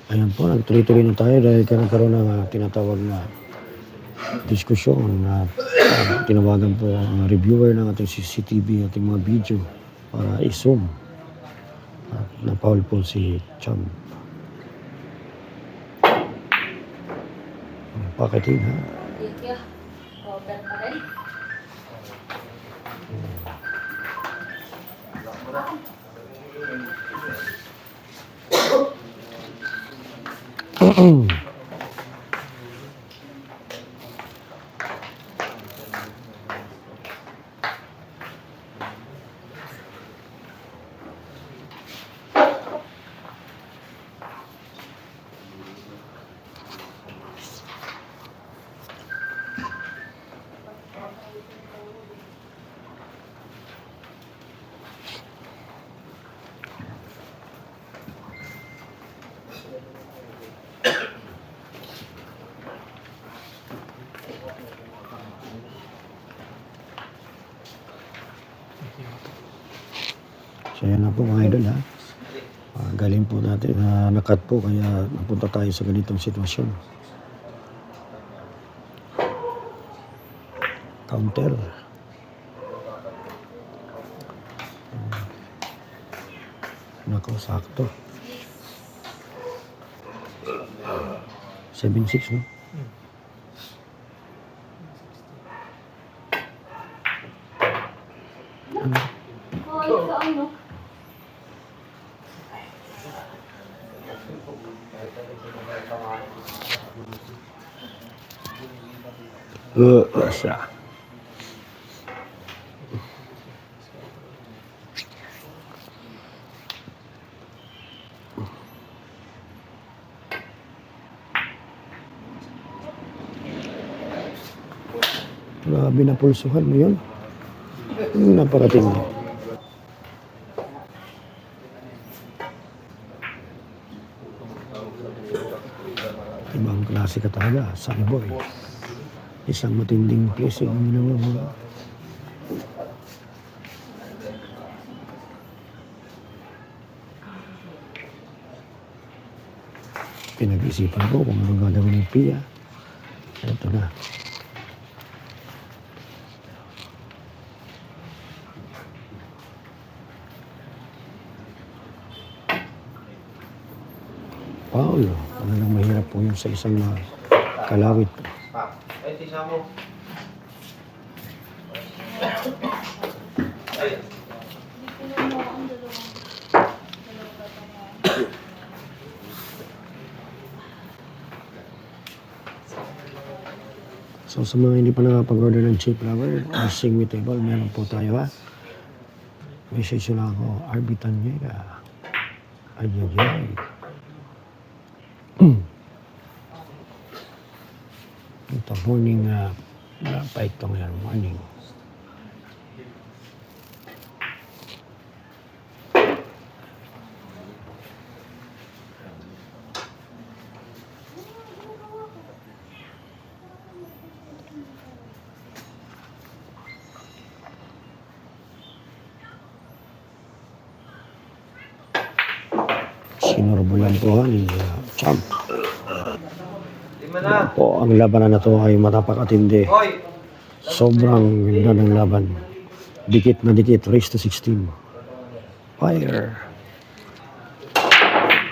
Ayan po, nagtuloy-tuloy na tayo dahil nagkaroon ng tinatawag na diskusyon na tinawagan po ang reviewer ng ating CCTV, ating mga video para i-zoom. At na-foul po si Cham. Pakitin ha. Thank you. Robert pa rin. So yan na po mga idol ha. Galing po natin na nakat po kaya napunta tayo sa ganitong sitwasyon. Counter. Nako, sakto. 7-6 no? Oh, ito ano? Siya. Grabe na pulsuhan mo yun. Napakatindi. Ibang klase ka talaga, Sunny Boy. Isang matinding placing ang ginawa mo. Pinag-isipan ko kung anong gagawin ng Pia. Ito na. Paulo, talagang mahirap po yun sa isang kalawit. Ay, tisa mo. So sa mga hindi pa nakapag-order ng cheap flower, sing me table, meron po tayo ha. Message lang ako, RB Tanyega. Ayayay. Ito morning, pa ito ngayon morning. Sinorbulan po ni Champ. Po, ang labanan na to ay matapakatindi. Sobrang ganda ng laban. Dikit na dikit, race to 16. Fire.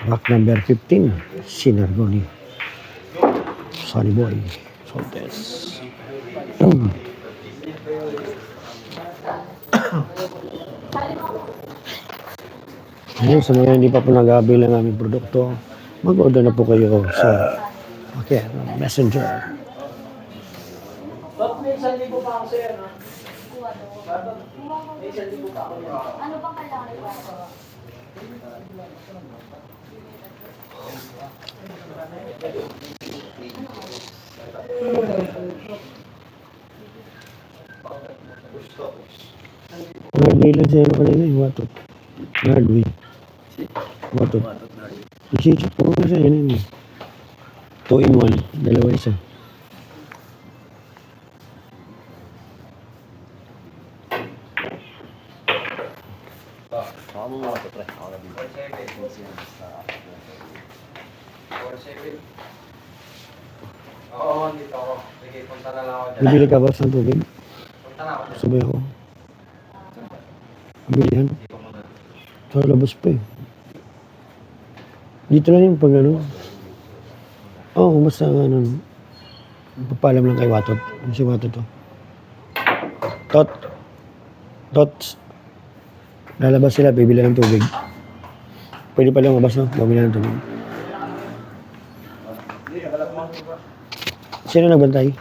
Rock number 15, Sinergo ni Sunny Boy Soltes. Ngayon, sa mga hindi pa po nag-aabil ng aming produkto, mag-order na po kayo sa Messenger. May 1,000 pa ako sir, no? May 1,000 pa ako. Ano bang kailangan ito? Hardway lang siya kanina yung watot. Hardway. Watot. Isisip ko nga siya, yun yun. 2-in-1. Dalawa isa. Oo, dito ako. Sige, punta na lang ako dyan. Bibili ka ba ng tubig? Punta na ako dyan. Sabay ako. Bibili yan. Sa labas pa eh. Dito lang yung pag ano. Oo, basta ano. Papalam lang kay Watot. Ano si Watot to? Tot. Tots. Lalabas sila, bibili ng tubig. Pwede pa lang mabas, no? Bumili ng tubig. Sino nagbantay?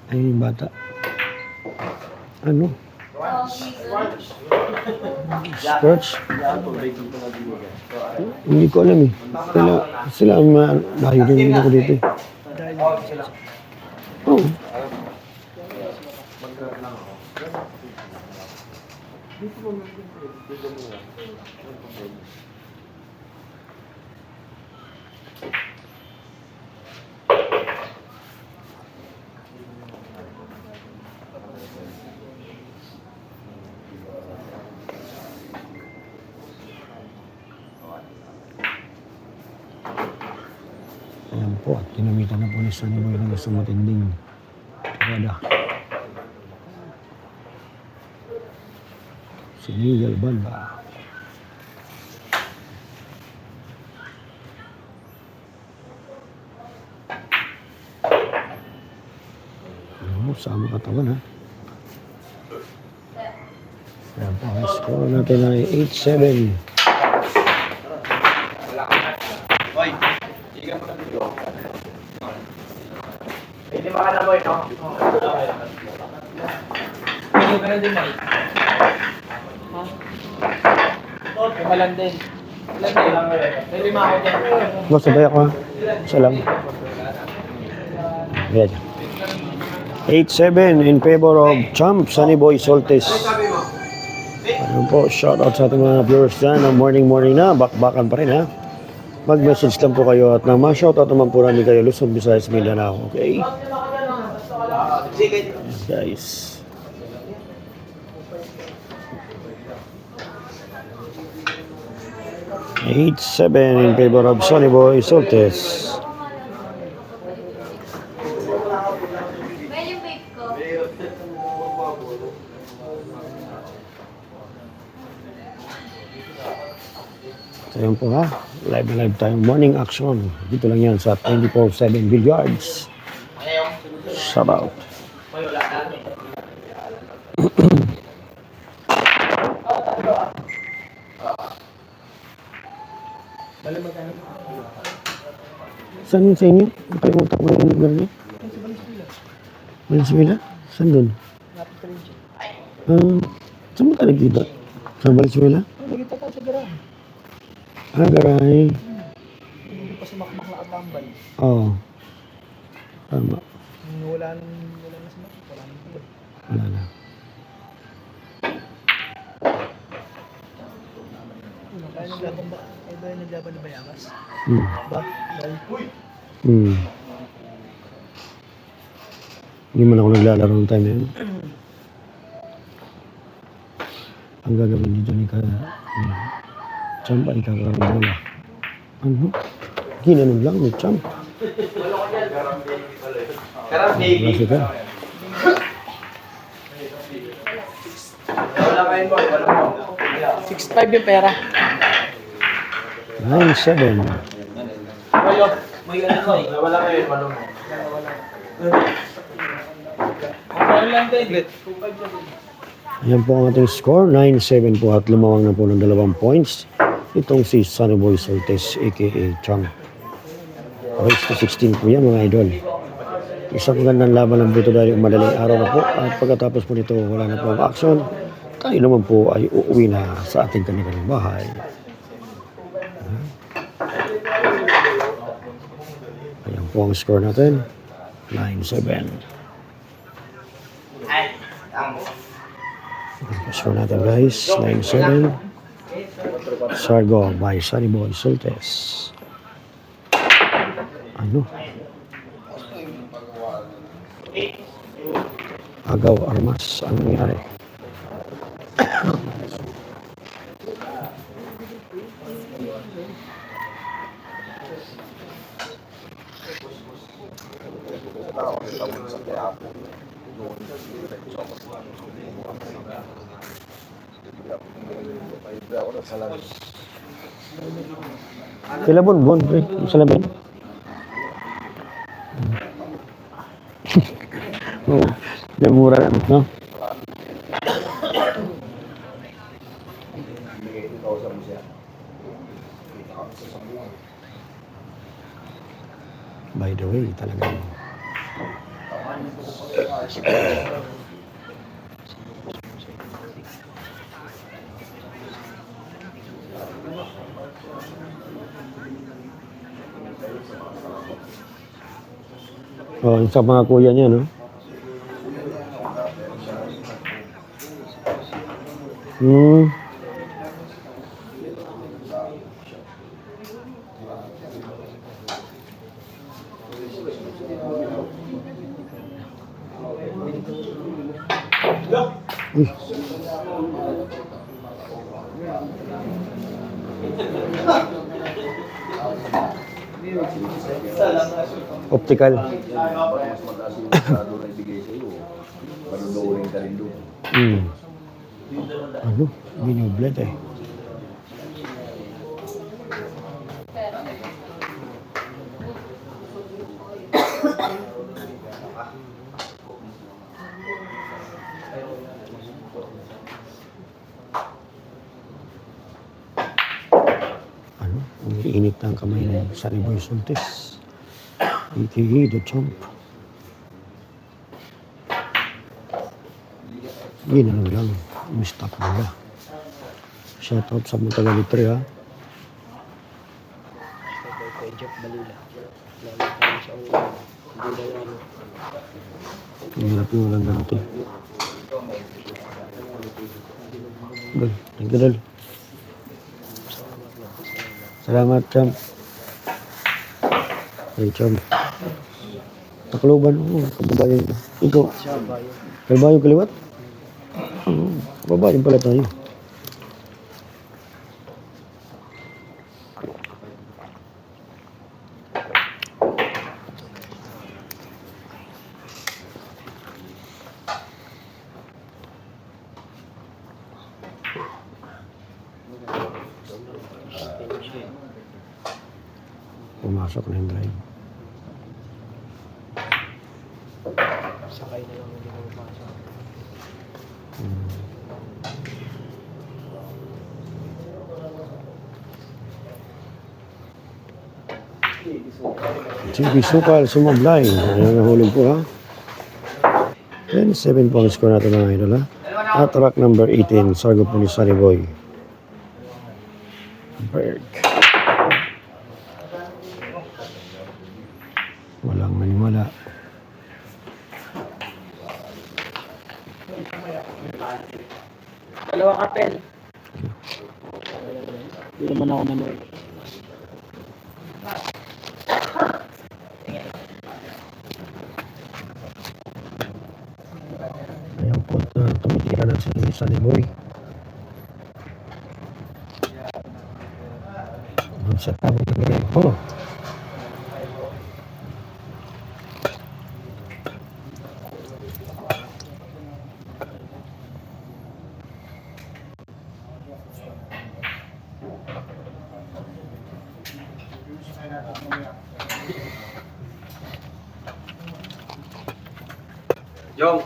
Ay, yung bata. Ano? Sports? Hindi ko alam eh. Sila ang layo din ako dito eh. Oo. Ayan po, at kinamitan na po ni Sunny Boy ng isang matinding tirada. Si Miguel Banda. Ano, sama katawan ha. Ayan po, ang score natin ay 8-7. Hoy, higa mo na dito. Pwede ba ka na boy, no? Pwede ka na din, boy. Lima lang din. Ilan din? May lima ako dyan. Masabay ako ha. Isa lang. Ayan. 8-7 in favor of Champ Sunny Boy Soltes. Ayun po, shoutout sa ating mga viewers dyan. Morning na, bakbakan pa rin ha. Mag-message lang po kayo at nang ma-shoutout naman po namin kayo Luzon, Visayas, Mindanao. Okay? Yes, guys. Eight, 7 in favor of Sunny Boy Soltes. Well, yung vape ko. So yun po ha, live na live tayo. Morning action. Dito lang yan sa 24/7 Billiards. Shout out. Saan yun sa inyo? Nakalimutan ko yung lugar niyo. Valenzuela? Saan doon? Saan mo tayo nagkita? Sa Valenzuela? Nagkita ka sa garahe. Garahe. Hindi pa sumakmak na atambay. Oo. Tama. Wala na sumakmak. Wala na buhay. Wala na. Ay ba yung naglaban na Bayamas? Hmm. Ba? Uy! Hmm. Hindi man ako naglalaro ng time na yun. Ang gagawin dito ni Champ ay kakaroon. Ano? Ginanon lang ni Champ. Klase ka. Wala kayo boy, wala mo. 6'5 yung pera. 9-7. May ano ko, wala kayo, wala mo. Wala lang din. Ayan po ang ating score. 9-7 po at lumawang na po ng 2 points. Itong si Sunny Boy Soltes aka Chang. Race to 16 po yan mga idol. Isang magandang laban lang po ito dahil madaling araw na po. At pagkatapos po nito wala na po ang action. Tayo naman po ay uuwi na sa ating kanilang bahay. Ayan po ang score natin. 9-7. Score natin guys. 9-7. Sargo by Sunny Boy Soltes. Ano? Agaw Armas. Ano nangyari? Kailan bon, pre? Sa lamin? Oo. Mura lang, no? By the way, talagang oh, yung sa mga kuya niya, no? Hmm. Uy. Optical. Hmm. Ano? Binublet eh. Ano? Umiinit na ang kamay ng Sariboy Sultis. A.K.A. The Chomp. Ginanong lang. Mistap nila. Shoutout sa mga taga-litre, ha? Ang hirap yung walang ganito. Dol, thank you, Dol. Salamat, Chomp. Hey, Chomp. Nakaloban mo, kababayan ko. Ikaw, kalbayo kaliwat? Oo, kababayan pala tayo. Pumasok na yung drive. Sakay na lang hindi ko pasok. JB Sukal, sumablay. Ayan ang hulog po, ha? 7 points ko natin mga idol, ha? At rack number 18, Sargo po ni Sariboy. Berg. Walang maniwala. Dalawang kapel. Hindi naman ako nanood. Ayan po, tumitira na si Sariboy. Doon sa tawag na gano'n. Oh! Jong!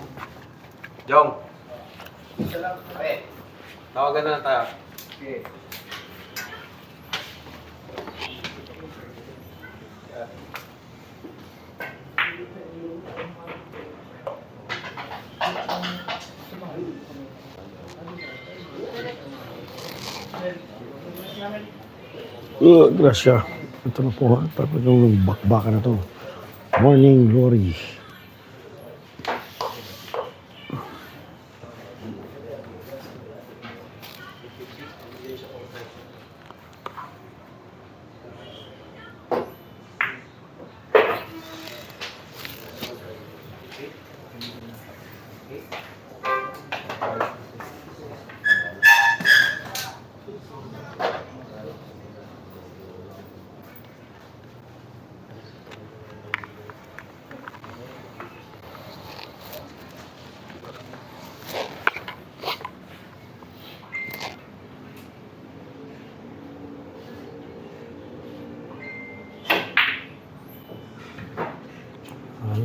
Jong! Tawagan na tayo. Okay. Grasya. Ito na po, ha? Tapos yung bakbaka na to. Morning Glory.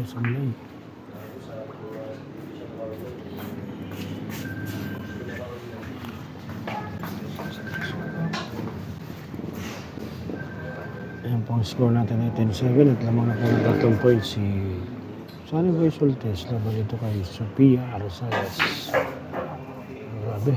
Sanlay. Ayan po ang score natin ay 10-7 at lamang na po ng 3 points si Sunny Boy Soltes laban dito kay Sophia Rosales. Grabe.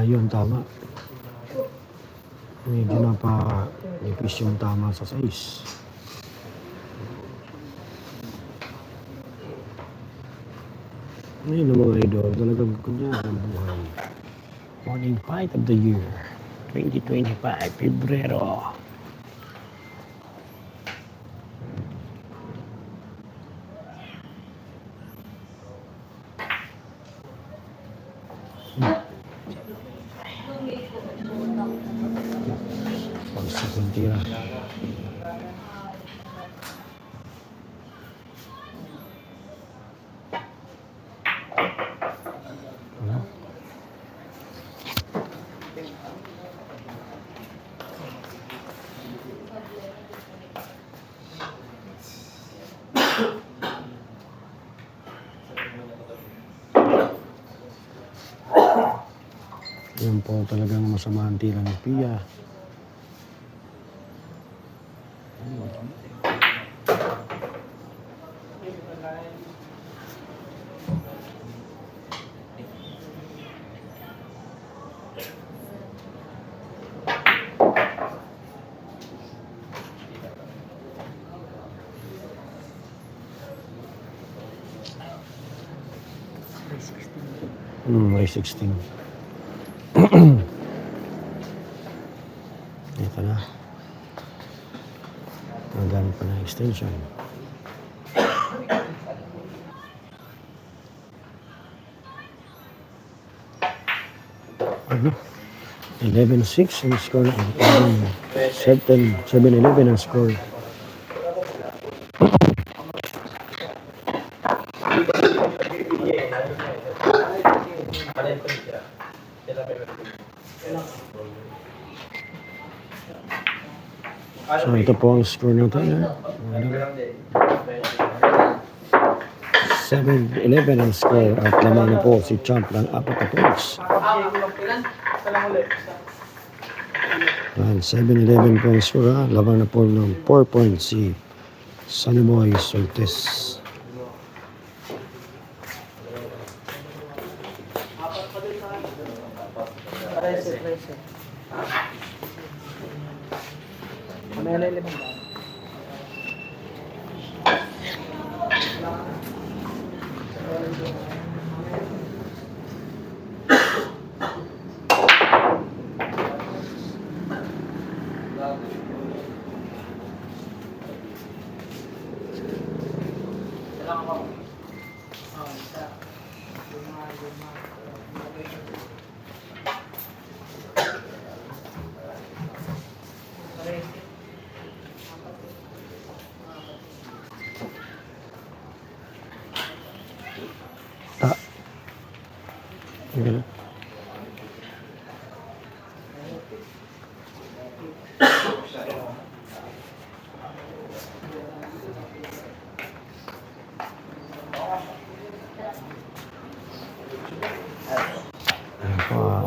Yun, tama. Medyo na pa nipis yung tama sa size. Ngayon na mga idol, talagang kunya ang buhay. Morning fight of the year, 2025, Pebrero. Pagsakong tira. Yan po talagang masama ang tira ni Pia. May 16. Ito na. Nagamit pa ng extension. Ano? 11-6 ang score na. 7-11 ang score. So ito po ang score natin. 7-11 ang score at lamang na po si Champ ng 4 na points. 7-11 po ang score. Lamang na po ng 4 points si Sunny Boy Soltes.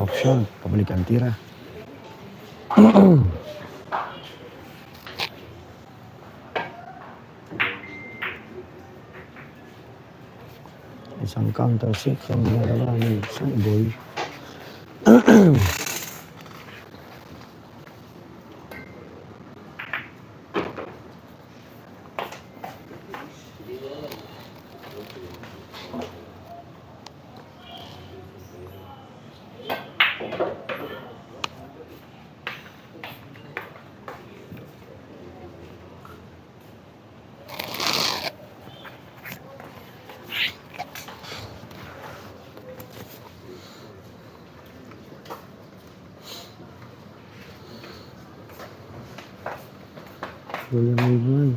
Option, pabalik ang tira. isang counter 6 ang ginagawa ni Sunboy. Kuya Mayboy.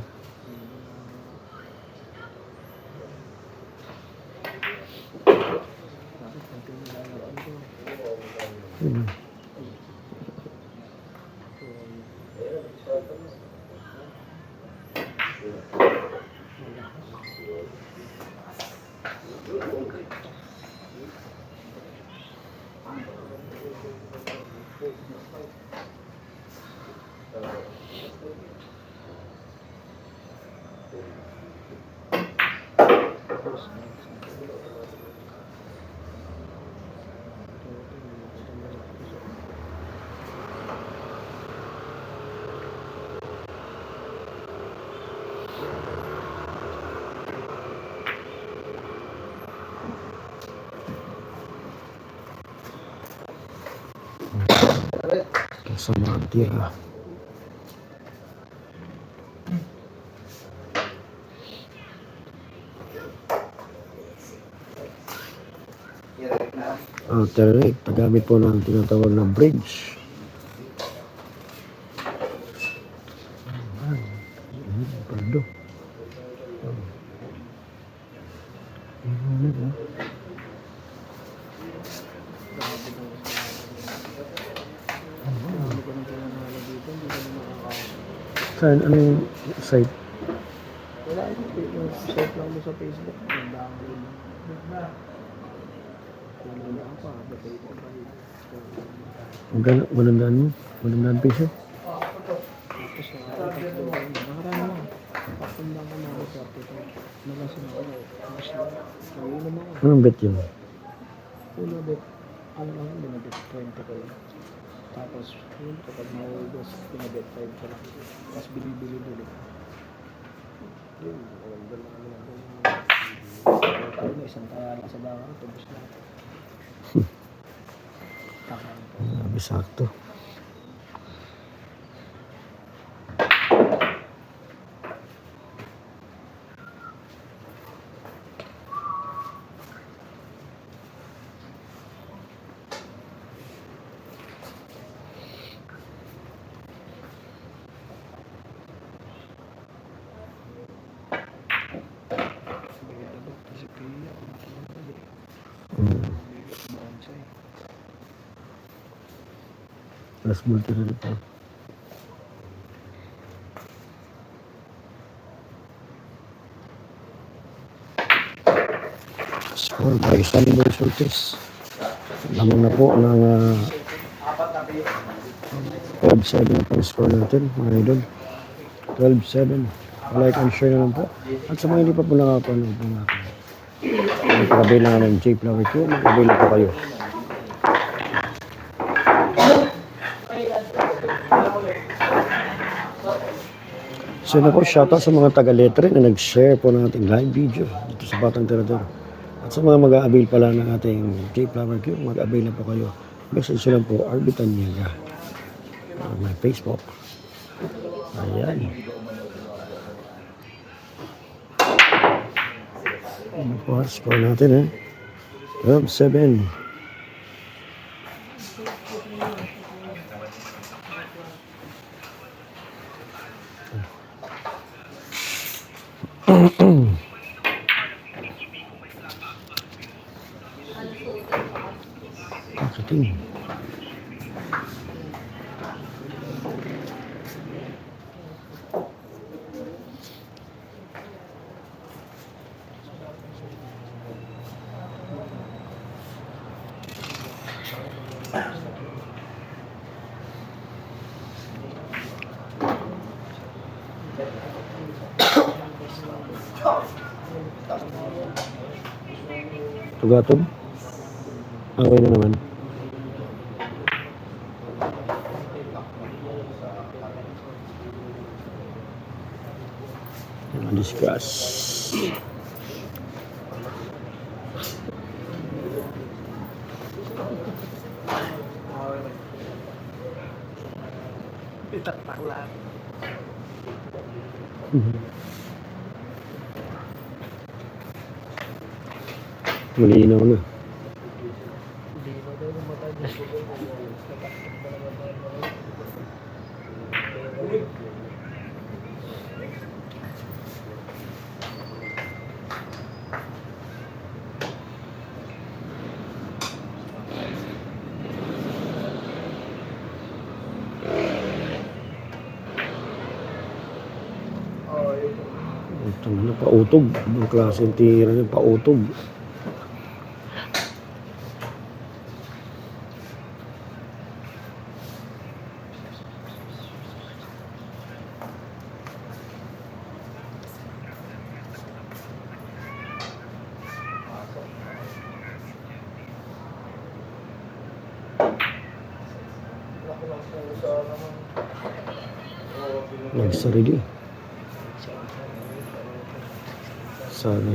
Kasama ang tira. Alternate, paggamit po ng tinatawag na bridge. Pardo. Saan? Anong site? Wala yung site lang mo sa Facebook. Ang dami. Magkano? 100 mo? 100 peso? Tapos nakaraan mo. Pakundang ka na ako sa pito. Nagasin ako. Mas na. Kainom ako. Anong bet yun? Una bet. Ano lang yun? Binabet 20 ko yun. Tapos yun kapag na-ordos, binabet 5 ko lang. Tapos bili-bili-bili. Yun. Walang lang kami lang. Tayo na isang kaya lang sa baka. Tapos na. Takain po. Sabi sakto. Plus multi-reel pa. Score by Sunboy Sultis. Lamang na po ng 12-7 po ang score natin, mga idol. 12-7. Like and share na lang po. At sa mga hindi pa po nakapanood po natin. Magkakabilang ng J-Flower Q, magkabilang po kayo. So na po, shoutout sa mga taga-letre na nag-share po ng ating live video dito sa Batang Tirador. At sa mga mag-a-avail pala ng ating J-Flower Q, mag-a-avail na po kayo. Message lang po, Arby Tanyega. My Facebook. Ayan. Ano po, score natin 12-7. Marketing. Tugatog? Okay na naman. Discuss. Itatak lang. Malinaw na. Hindi ba daw namatay na siguro? Natakot ba naman tayo? Ito na, pautog. Ang klaseng tira niya, pautog. Nagsarili. Sabi.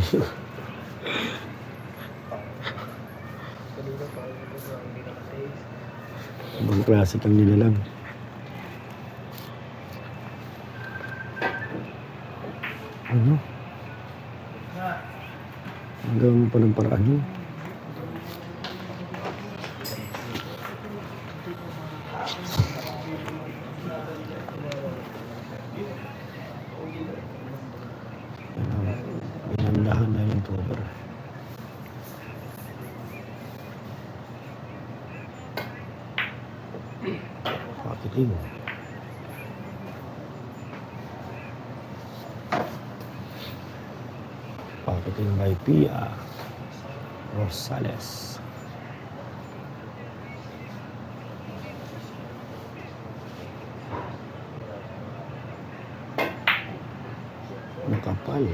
Ibang klase kang nilalang. Ano? Nagawa mo pa ng paraan yun. Pinandahan na yung cover. Pakiting. Pakiting by Pia Rosales. Nakapal.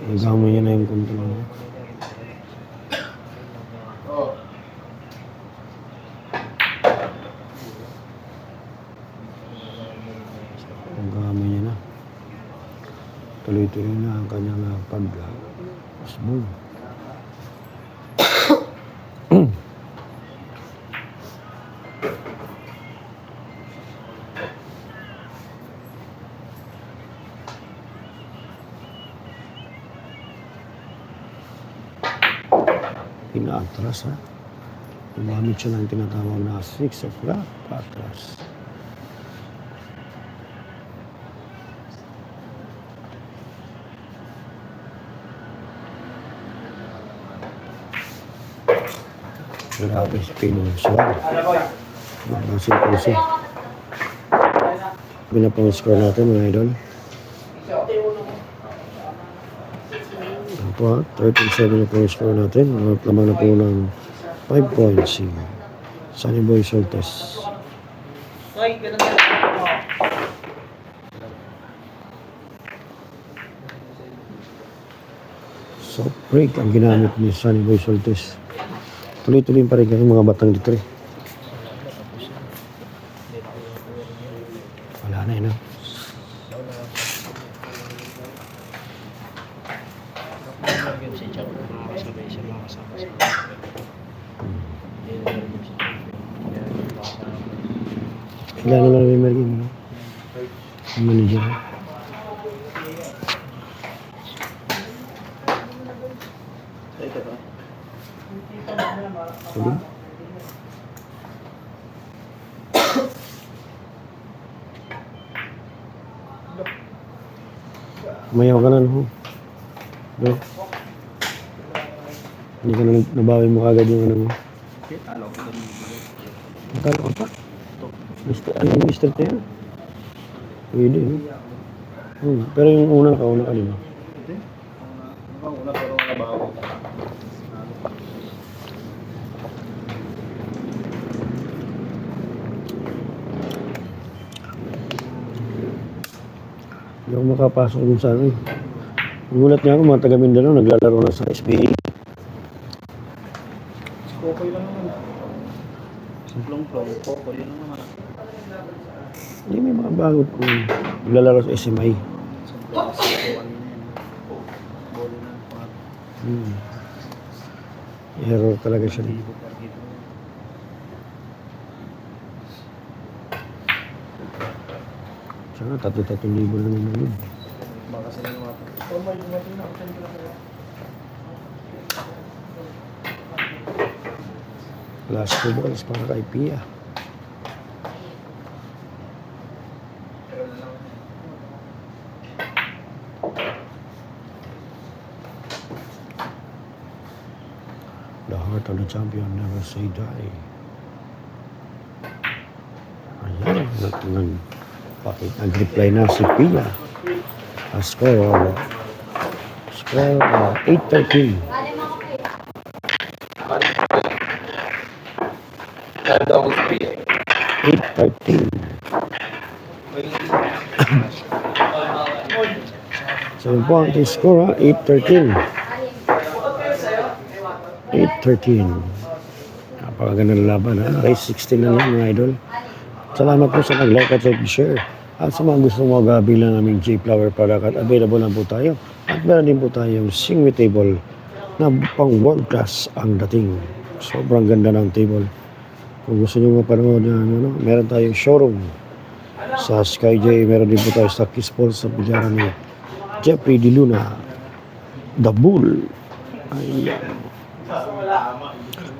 Nagamay niya na yung control niya. Nagamay niya na. Tuloy-tuloy na ang kanyang pag-asbong. Pinaatras ha. Gumamit siya ng tinatawag na 6 o'clock patras. Grabe si Pinonsuan. Basin po siya. Pinapang-score natin mga idol. Ito ha, 13-7 na po yung score natin. Lamang na po ng 5 points si Sunny Boy Soltes. Soft break ang ginamit ni Sunny Boy Soltes. Tuloy-tuloy pa rin yung mga batang dito rin. Wala na yun ha. Kilala na rin Mergin, no? Ang manager. Sabi? Umayaw ka na, no? No? Hindi ka na nabawi mo kagad yung ano mo. Okay, talo ko doon. Matalo ka pa. Ano yung mister na yan? Pwede, no? Pero yung una ka, di ba? Hindi. Una pero nabawi. Hindi ako makapasok dun sa akin. Gulat niya ako, mga taga Mindanao, naglalaro na sa SPA. Kokoy lang naman. Simplong-plong, kokoy lang naman. Hindi, may mga bago kung naglalaro sa SMI. Simplong kasi kokoy na yun. Bolo na. Error talaga siya. Libo per dito. Sana 3,000 na naman yun. Baka sila naman. Oh my God, na. Last 2 balls para kay Pia. The heart of the champion never say die. Ayan, nag-reply na si Pia. A score 8-13. Alam mo ako eh. Kaya ako sa piya. 8-13. So yun po ang ating score, 8-13. 8-13. Napakaganda na laban, ha? Race 16 na lang, mga idol. Salamat po sa nag-like at share. At sa mga gusto mo bilang aming J-Flower product at available na po tayo. At meron din po tayong singway table na pang world class ang dating. Sobrang ganda ng table. Kung gusto nyo mapanood na ano, meron tayong showroom sa SkyJ. Meron din po tayo sa Kiss Falls sa bilyaran ni Jeffrey Di Luna, The Bull. Ayan.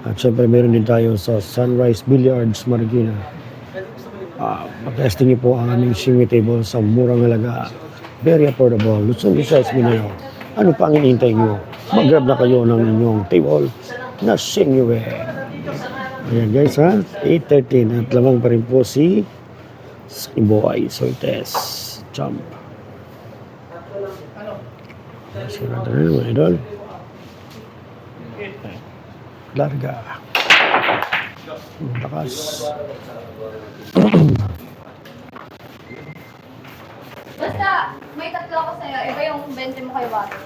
At syempre meron din tayo sa Sunrise Billiards Marikina. Mag-testing niyo po ang aming singway table sa murang halaga. Very affordable. Luzon, Visayas, Mindanao. Ano pa ang hinihintay nyo? Mag-grab na kayo ng inyong table na singway. Ayan guys, ha? 8:13 at lamang pa rin po si Boy Sortes. Jump. Sige natin na mga idol. Larga. Lakas. Basta, may tatlo ako sa'yo. Iba yung 20 mo kay Water.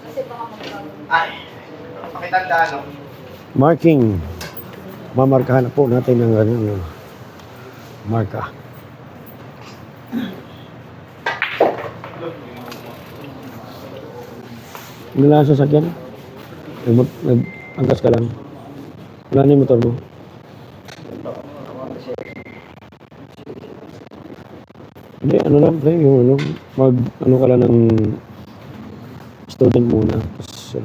Kasi baka magbago. Ay, pakitandaan, no? Marking. Mamarkahan na po natin ang ano, marka. Wala sa sasakyan? Nag-angkas ka lang? Wala na yung motor mo? Hindi, ano lang pre, yung ano, ano ka lang ng student muna. Tapos,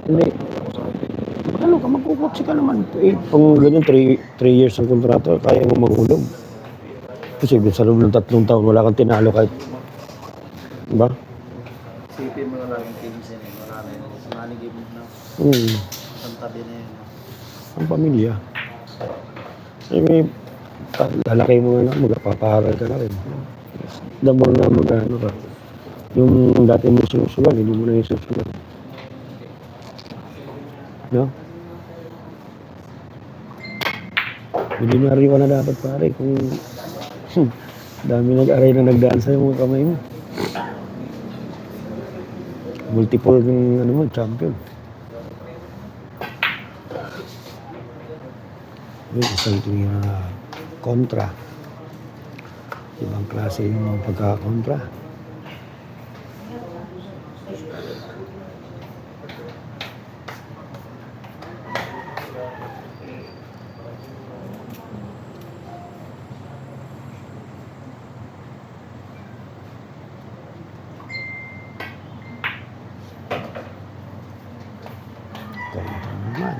hindi. Ano ka, magkukutsi ka naman. Kung ganyan, 3 years ang kontrato, kaya mo maghulog. Kasi sa loob ng 3 taon, wala kang tinalo kahit, diba? Sipin mo na lang yung teams yun eh. Wala na yun. Manigib na. Ang tabi na yun. Ang pamilya. Ay, may lalaki mo na, magpapaharal ka na rin. Damang na mag-ano ka. Yung dati mo sinusulan, hindi mo na yung sinusulan. No? Milyonaryo ka na dapat pare kung dami nag-aray na nagdaan sa mga kamay mo. Multiple ng ano mo, champion. Isang tingin na kontra. Ibang klase yung pagka-kontra. Kontra naman.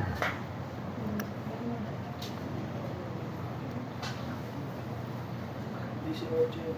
Hindi si Roger.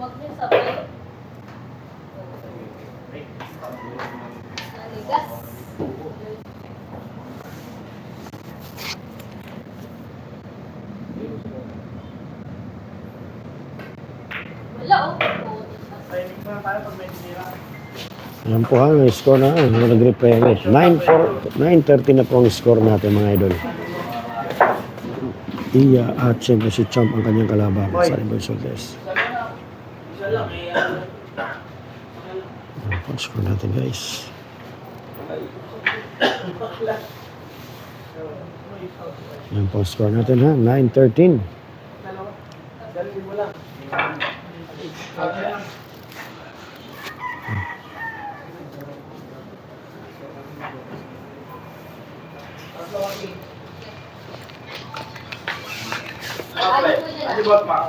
Huwag niyo sabay. Naligas. Wala oh. Yan po ha, may score na. Nag-replay. 9:30 na po ang score natin mga idol. Iya at siyempre si Champ ang kanyang kalaban sa River Soldes. Yan po ang score natin guys. Yan po ang score natin ha, 9:13. Ano ba, Ma?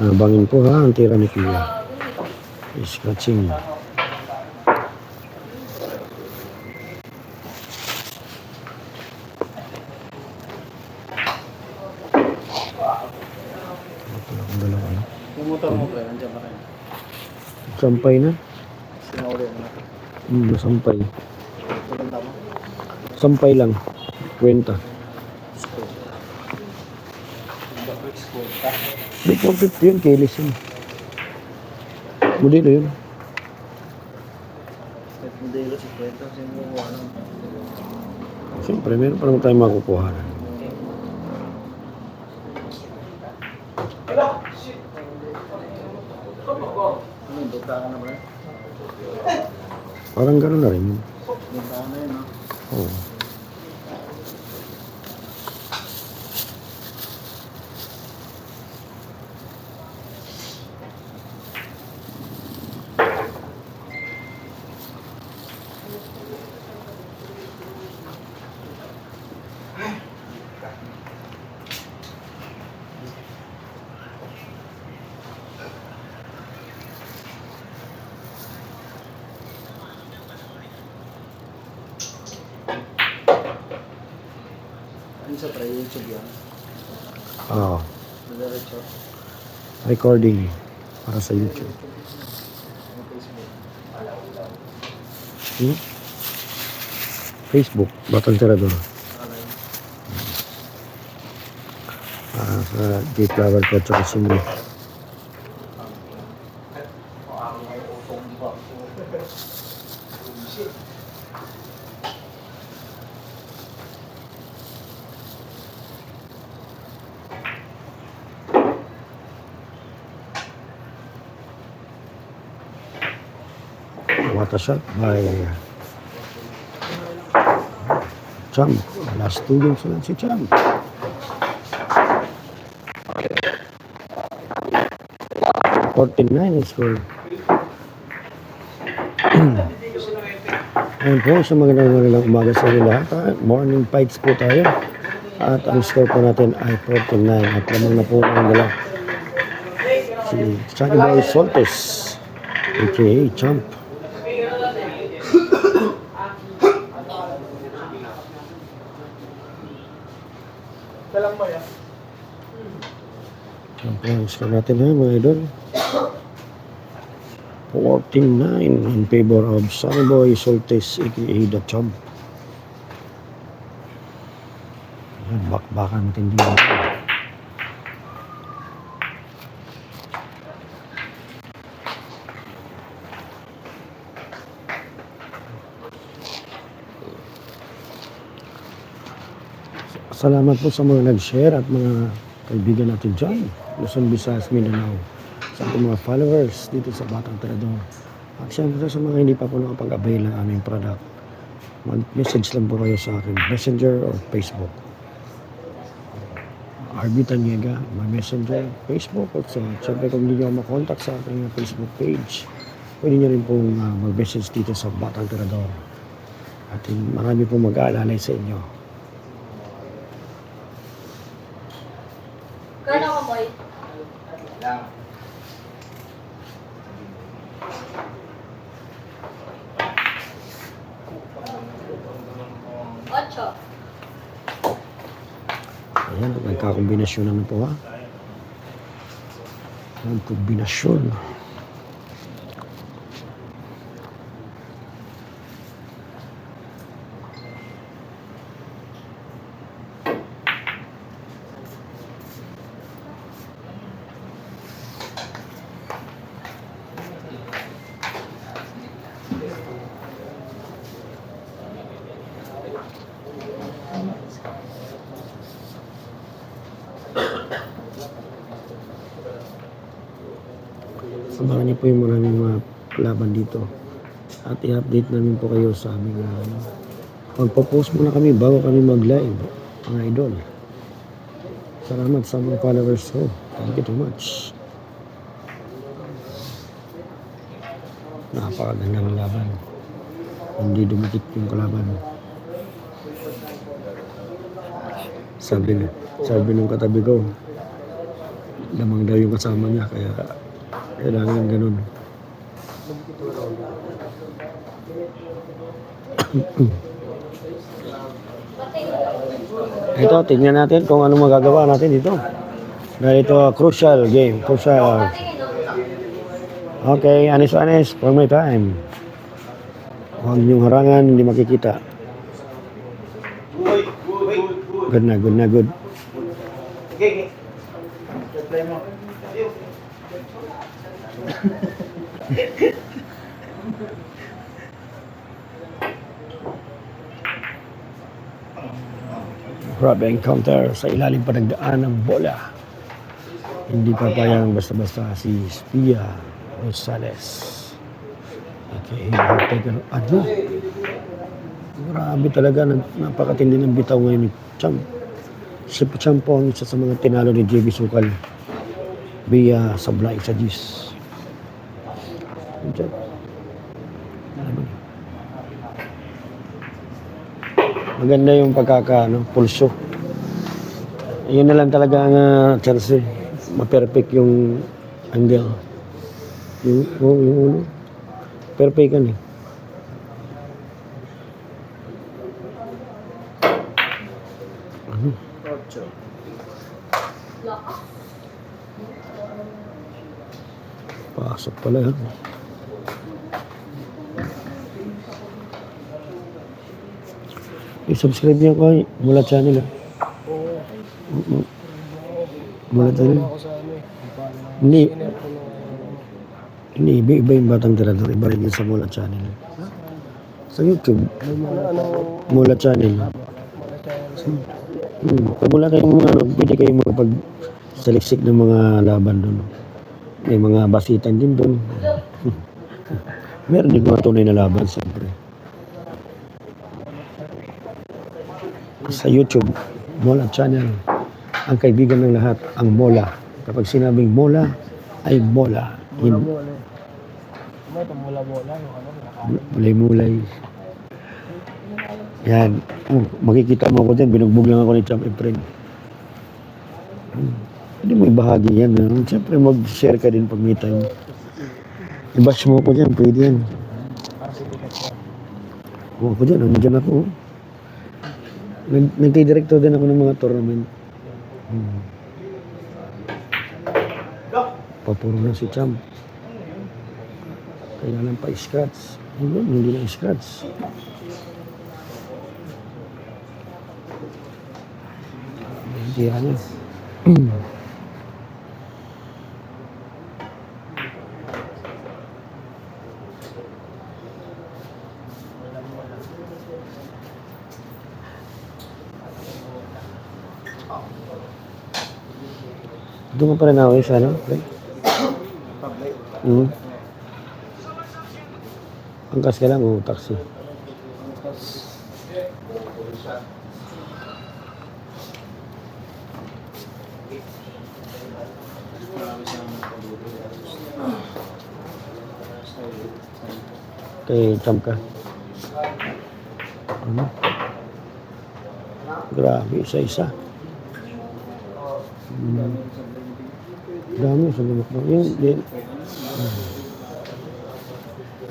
Nabangin po ha, ang tira ni Kuya. Scratching. Yung motor mo, pre, nandiyan pa rin. Sampay na? Sinauli mo na. Sampay. Maganda mo. Sampay lang. Kwenta. Di 450 yun, keyless yun. Modelo yun. Modelo si Kwenta, sinuwa lang. Siyempre, meron pa naman tayong makukuha. Ano, buta ka na ba? Parang gano'n na rin yun. Buta ka na yun, no? Oo. Ano sa pre, YouTube yan? Oo. Madiretso. Recording para sa YouTube. Ano Facebook? Facebook, Batang Tirador. Ano yun? Sa J-Flower ko at saka Simri. What a shot by Champ. Last 2 games lang si Champ. $49 score. Ayun po, sa magandang umaga sa inyo lahat. Morning fights po tayo. At ang score po natin ay 49. At lamang na po ang dala si Johnny Boy Soltes, aka Champ. Dalang mo yan? Yan po ang score natin ha mga idol. 49 in favor of Johnny Boy Soltes, aka The Champ. Yan, bakbakan natin din. Salamat po sa mga nag-share at mga kaibigan natin dyan. Luzon, Visayas, Mindanao. Sa ating mga followers dito sa Batang Tirador. At siyempre sa mga hindi pa po nakapag-avail ng aming product, mag-message lang po kayo sa akin, Messenger or Facebook. RB Tanyega, my messenger, Facebook, at siyempre kung hindi nyo ako makontak sa aking Facebook page, pwede nyo rin pong mag-message dito sa Batang Tirador. At marami pong mag-aalalay sa inyo. Kano ka, boy? Lang. Ocho. Ayan, nagkakombinasyon na po ha. Nagkombinasyon. Abangan niyo po yung maraming mga laban dito. At i-update namin po kayo sa aming magpo-post muna kami bago kami mag-live, mga idol. Salamat sa mga followers ko. Thank you too much. Napakaganda ng laban. Hindi dumikit yung kalaban. Sabi ng katabi ko, lamang daw yung kasama niya, kaya kailangan ganun. Ito, tingnan natin kung ano magagawa natin dito. Dahil ito, crucial game. Crucial. Okay, anis-anis for my time. Huwag niyong harangan, hindi makikita. Good na, good na, good. Okay. Reply mo. Grabe encounter sa ilalim pa nagdaan ng bola. Hindi papayang basta-basta si Spia Rosales. Okay, ano? Grabe talaga, napakatindi ng bitaw ngayon ni Champ. Si Champ po ang isa sa mga tinalo ni JB Sukal via sablay sa Gis. Maganda yung pulso. Yun na lang talaga ang Chelsea. Ma-perfect yung angle. Yung ulo. Perfect kan eh. Ocho. Lakas. Pasok pala yan. I-subscribe niyo ko mula channel. Mula channel. Ako sa ano eh. Hindi. Sinare ko na Hindi, iba yung Batang Tirador. Iba rin yun sa Mula channel. Sa YouTube, Mula channel. Pag wala kayong pwede kayong magpag-saliksik ng mga laban doon. May mga basitan din doon. Meron din mga tunay na laban, siyempre. Sa YouTube, Mola Channel. Ang kaibigan ng lahat, ang Mola. Kapag sinabing Mola, ay Mola. mula-mula. May pamula-mula yung ano, nakain. Mulay-mulay. Yan. Makikita mo ako dyan, binugbog lang ako ni Champ Efren. Hindi mo ibahagi yan. Siyempre mag-share ka din pag may time. I-bash mo ako dyan, pwede yan. Para sa ticket ko. Huwag ako dyan, nandiyan ako. Nagtidirektor din ako ng mga tournament. Papuro na si Champ. Kailangan pa scratch. Hindi na scratch. Hindi ano. Doon ka pa rin away sa ano? Okay. Angkas ka lang o taxi? Marami sa mga pabuti. Kay Champ ka. Ano? Grabe, isa-isa. Dami sa lumok mo.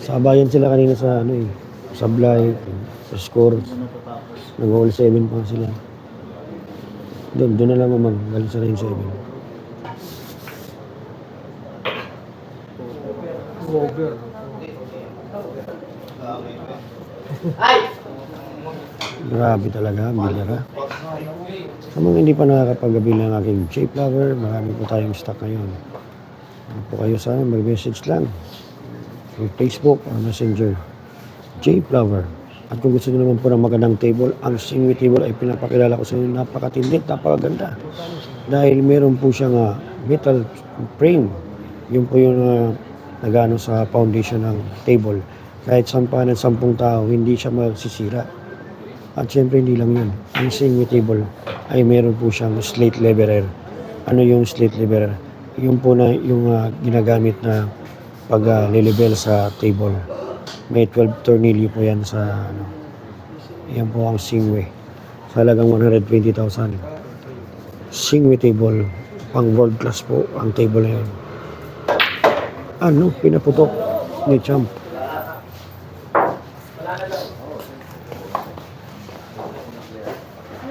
Sabayan sila kanina sa ano eh. Sablay, sa score. Nag-all 7 pa sila. Doon na lang mamang. Galing sa 9-7. Over. Grabe talaga, Bilara. Sa mga hindi pa nakakapag-avail ng aking J-Flower, marami po tayong stock ngayon. Ano po kayo sa akin, mag-message lang. Sa Facebook o Messenger. J-Flower. At kung gusto nyo naman po ng magandang table, ang Singwi table ay pinapakilala ko sa inyo, napakatindi, napakaganda. Dahil meron po siyang metal frame. Yun po yung nagano sa foundation ng table. Kahit sampahan ng 10 tao, hindi siya magsisira. At syempre hindi lang yun. Ang Singwi table ay meron po siyang slate leveler. Ano yung slate leveler? Yung po na yung ginagamit na pag-level sa table. May 12 tornilyo po yan sa ano. Yan po ang Singwi. Sa halagang 120,000. Singwi table. Pang world class po ang table na yun. Ano? Pinaputok ni Champ.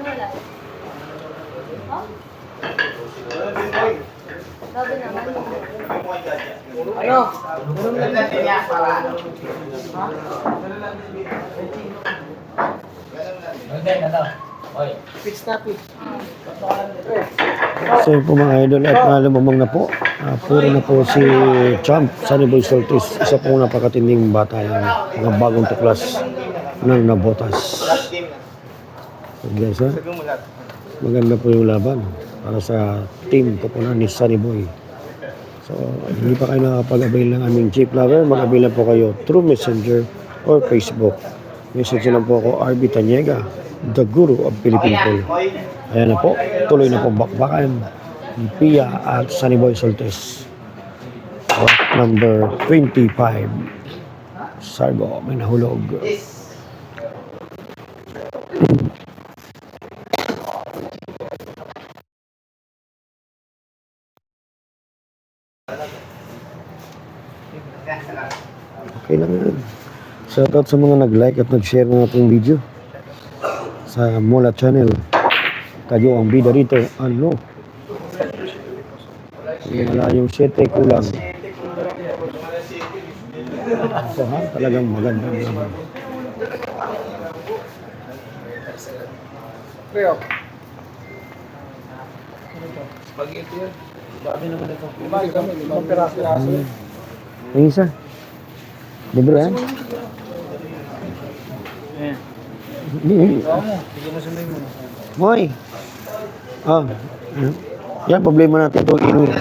Ano wala? Oh? Grabe naman. Ano? Fix topic. So yun po mga idol at lumamang na po. Puro na po si Champ, Sunny Boy Soltis. Isa po napakatinding bata yung mga bagong tuklas ng nabotas. So guys maganda po yung laban para sa team koponan ni Sunny Boy. So hindi pa kayo nakapag-avail ng aming J-Flower, mag-avail na po kayo through Messenger or Facebook. Message lang po ako, RB Tanyega, the guru of Philippine Pool. Ayan na po, tuloy na po bakbakan ni Pia at Sunny Boy Soltes. Number 25. Sargo, may nahulog. Okay lang yan. Shoutout sa mga nag-like at nag-share ng ating video sa Mola Channel. Kayo ang bida rito. Ano? Wala yung 7 kulang. So ha, talagang maganda naman. Leo. Spaghetti yan. Dami naman ito. Limang piraso. Yung isa. Libre yan? Hindi. Bigyan mo sunday mo. Moy! Yan, problema natin ito. Inuwi.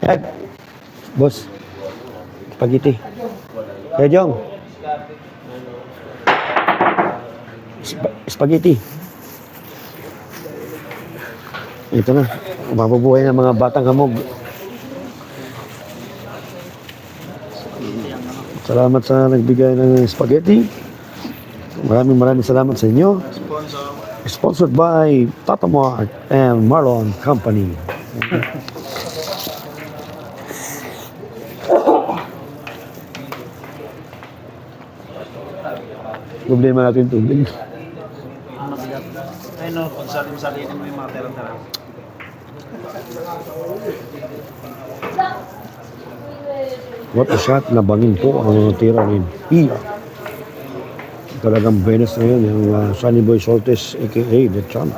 Yan. Boss. Spaghetti. Kaya Jong. Spaghetti. Ito na. Mabubuhay ng mga batang hamog. Salamat sa nagbigay ng spaghetti. Maraming salamat sa inyo. Sponsored by Tata Mart and Marlon Company. Problema natin tubig. Ay no, pag salim-salinin mo yung mga terang-terang. What a shot na bangin po ang tira ni Pia. Talagang Venus na yun, yung Sunny Boy Soltes aka The Champ.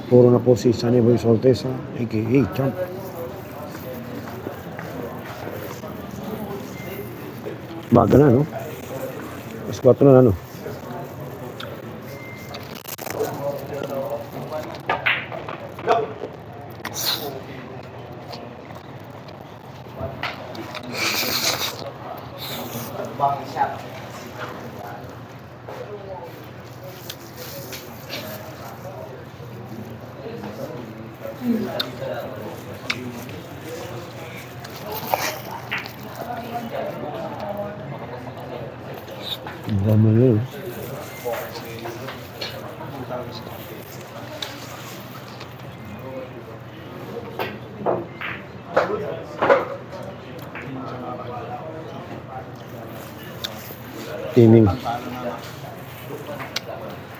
Puro na po si Sunny Boy Soltes aka Champ. Baga na, no? Mas 4 na, no? Bang shop. Ang dami yun. Timing.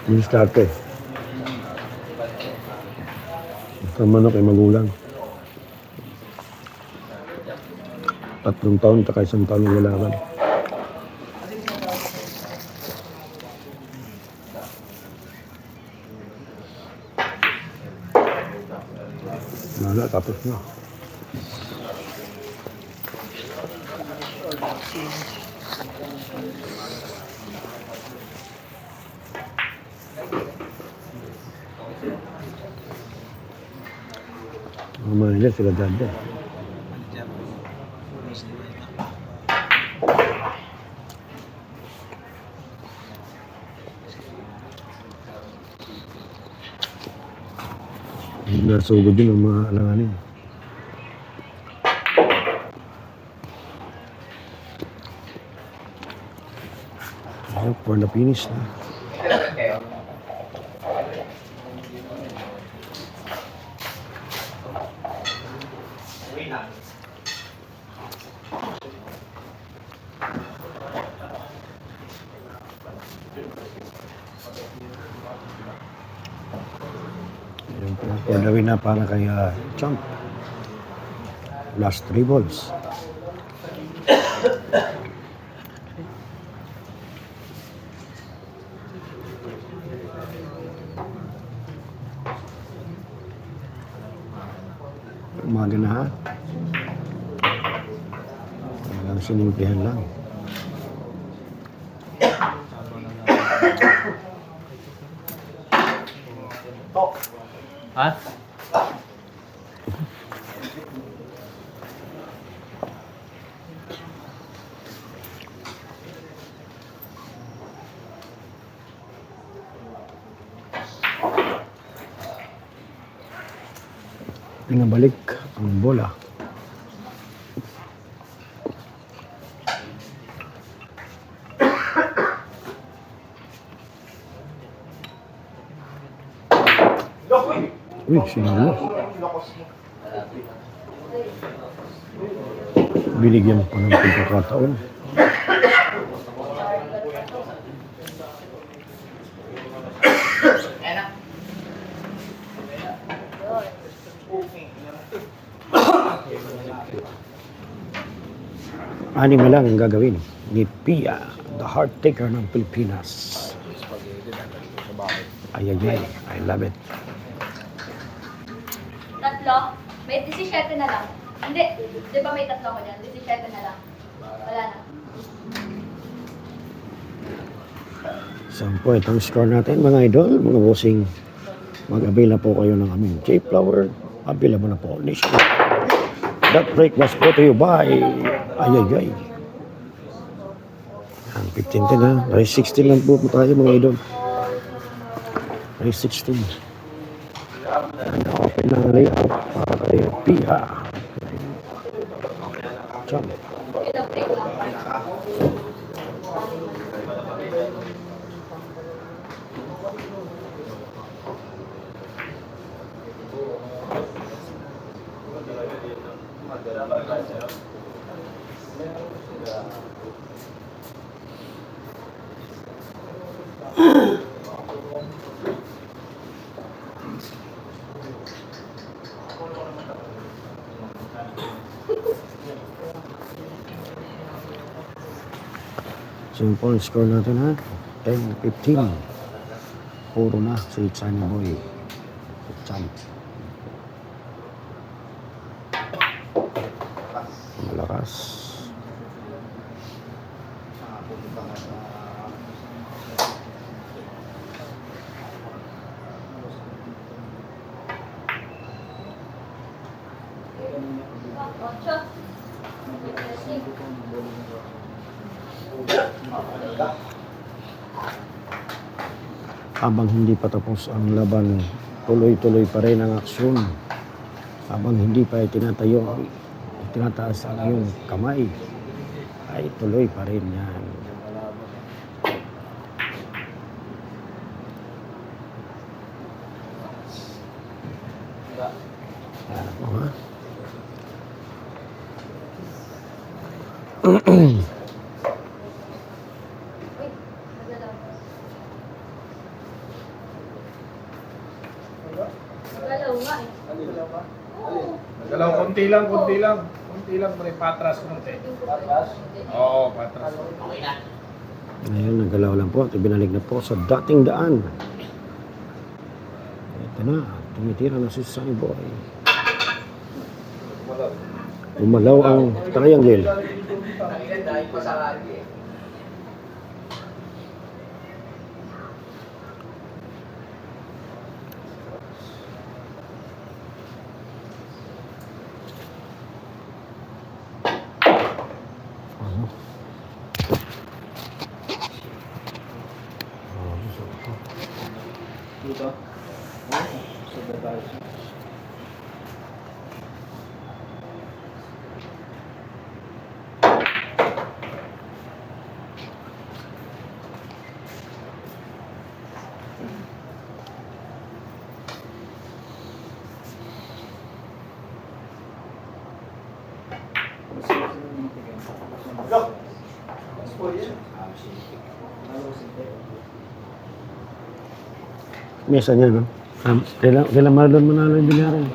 Yung starter. Ang manok ay magulang. 3 taon, taka 1 taon ng lalaban. Wala, tapos na. Mga manager sila dada. Nasugod din ang mga alanganin. Ayun, for the finish na. Ayun po, for the win na para kay Champ. Last 3 balls. Umaga na ha. Hanggang sinimplihan lang. Ha? Pinabalik ang bola. Uy, sinalo. Binigyan pa ng pagkakataon. Anim na lang ang gagawin ni Pia, the heart taker ng Pilipinas. Ay, I love it. Tatlo? May 17 na lang. Hindi. Di ba may 3 ko dyan? 17 na lang. Wala na. 10 point ang score natin mga idol, mga bossing. Mag-avail na po kayo ng aming J-Flower. Available na po. That break was brought to you by Ayayay. Ang 15 na. Race 16 lang po tayo mga idol. Race 16. Ang open na layout para kay Pia. Champ. Ito, break lang. Simple score natin ha. 10-15. Puro na si Sunny Boy. Champ. Malakas. Ocho. Habang hindi pa tapos ang laban, tuloy-tuloy pa rin ang aksyon. Habang hindi pa tinatayo, tinataas ang iyong kamay, ay tuloy pa rin yan. Yan po, ha? Uy, nagalaw. Nagalaw nga eh. Oo. Nagalaw, konti lang. Konti lang, may patras konti. Patras? Oo, patras. Okay na. Ngayon, nagalaw lang po at ibinalik na po sa dating daan. Ito na, tumitira na si Sunny Boy. Umalaw ang triangle. Kanina dahil pa sa lagi eh. Ano? Dito. Sa detalye. Mesa niya, no? Kailan Marlon manalo yung bilyaran?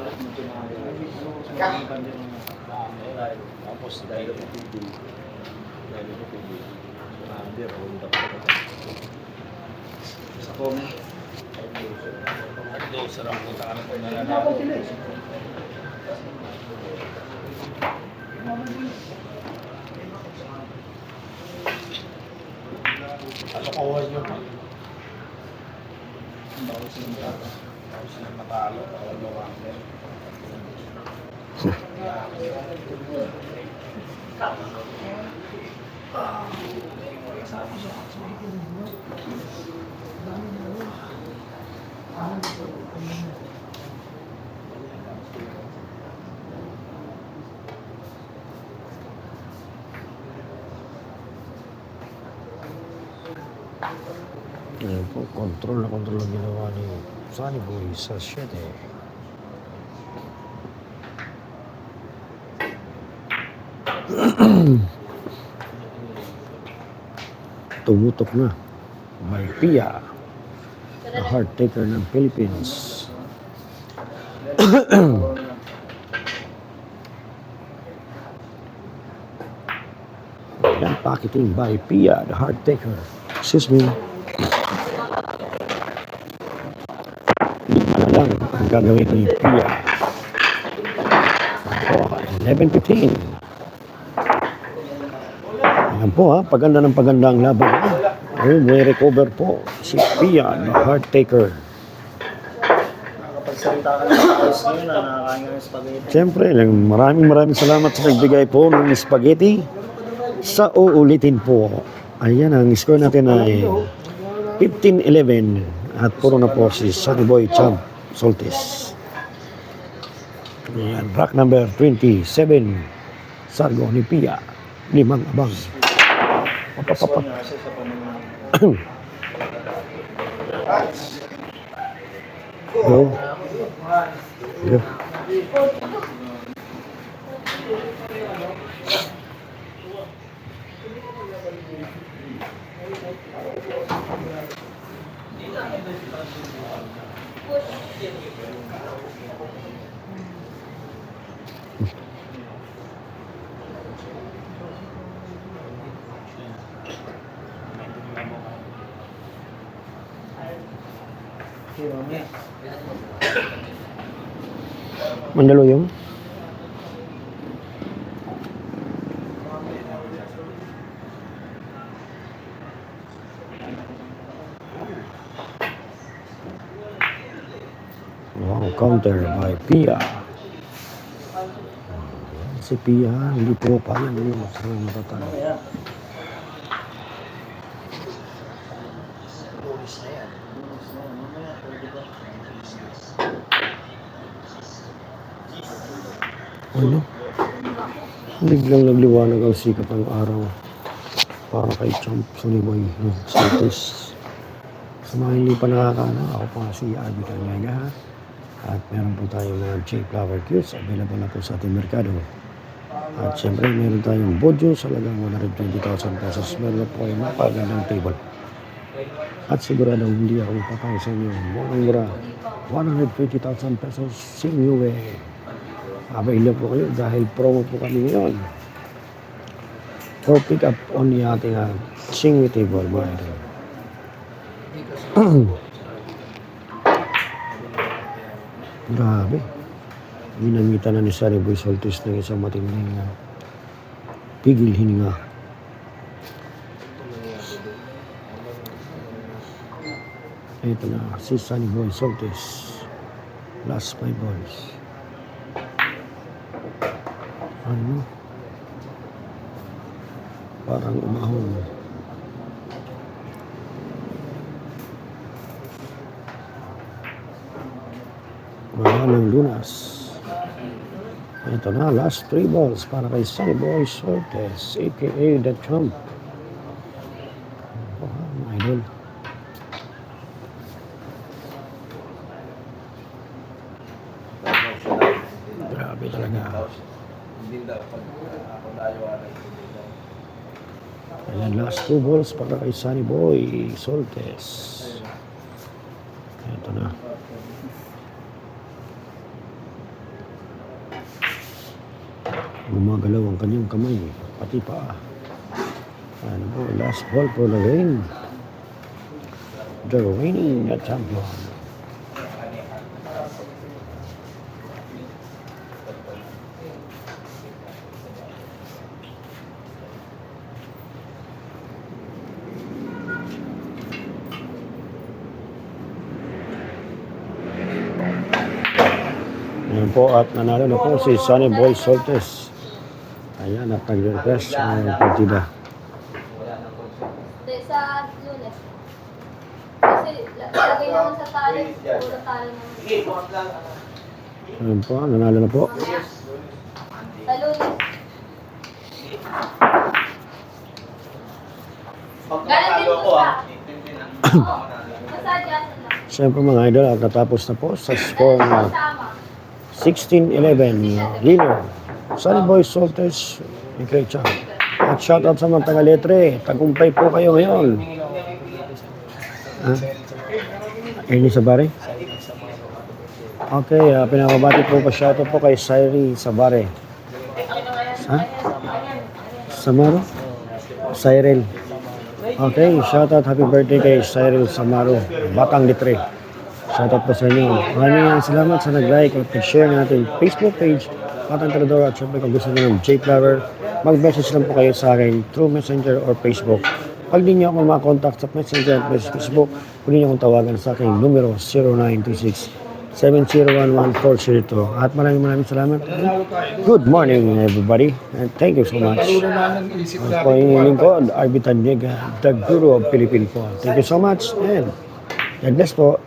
Tapos dahil ito tubig. Sa comment. Sarap po sa kanan po na lang. Alokohan nyo pa. Bago sila matalo. Alokohan nyo. Ayan po, control ang ginawa ni Sunny Boy sa 7. Tumutok na. Malpia, the heart taker ng Philippines. Yan, pocketing by Pia, the heart taker. Excuse me. Lima na lang ang gagawin ni Pia. Oh, 11:15. Ayan po, ha, paganda ng paganda ang laban. Ayun, may recover po si Pia, the heart taker. Nakapagsalita ka ng ayos ngayon na nakakain ng spaghetti. Siyempre, maraming salamat sa nagbigay po ng spaghetti. Sa uulitin po. Ayan, ang score natin ay 15-11. At puro na po si Sunny Boy Champ Soltis. Ayan, rack number 27. Sargo ni Pia. 5 abang. Papapapa. Go. Yeah. Mandaluyong. Wow, counter by Pia. Si Pia, hindi po pa yan. Hindi mo sarang matatalo. Ano? Biglang nagliwanag ang sikat ng araw. Para kay Champ Suniboy ng Santos. Sa mga hindi pa nakakana, ako po nga si Abby Tanyaga. At meron po tayong mga J-Flower Cutes. Available na po sa ating merkado. At syempre, meron tayong bodyo sa lagang 120,000 pesos. Meron na po kayo napagandang table. At sigurado hindi ako magpapay sa inyo. Mura 120,000 pesos Singwe. Available po kayo dahil promo po kami ngayon. For pick up only ating Singwe table. Mga idol. Grabe. Ginamitan na ni Sunny Boy Soltis ng isang matinding pigil hininga. Ito na si Sunny Boy Soltis. Last 5 balls. Ano? Parang umahon. Wala ng lunas. Ito na, last 3 balls para kay Sunny Boy Soltis, aka The Trump. Oh, my idol. Grabe talaga. Ayan, last 2 balls para kay Sunny Boy Soltis. Ito na. Gumagalaw ang kanyang kamay, pati paa. Ano po, last ball for the rain. The reigning champion. Ayan po, at nanalo na po si Sunny Boy Soltis. Ayan, at nag-request ng partida. Hindi, sa Lunes. Kasi lagay naman sa tali, puro tali naman. Ayan po, nanalo na po. Sa Lunes. Galing din po siya. Basta dyan lang. Siyempre mga idol, at natapos na po sa score na Kasama. 16-11. Lino, Sunny Boy Soltis, ni Craig Chang. At shoutout sa mga taga-letre. Tagumpay po kayo ngayon. Ernie Sabare? Okay, pinababati po pa shoutout po kay Sairi Sabare. Samaro? Cyril. Okay, shoutout, happy birthday kay Cyril Samaro, Batang Litre. Shoutout po sa inyo. Maraming salamat sa nag-like at nag-share ng ating Facebook page, Batang Tirador. At syempre kung gusto nyo ng J-Flower, mag-message lang po kayo sa akin through Messenger or Facebook. Pag di nyo ako makakontakt sa Messenger at Facebook, pwede nyo akong tawagan sa aking numero 0926-7011402. At maraming salamat. Good morning everybody and thank you so much. Ako yung lingkod, Arby Tanyaga, the Guru of Philippine po. Thank you so much and God bless po.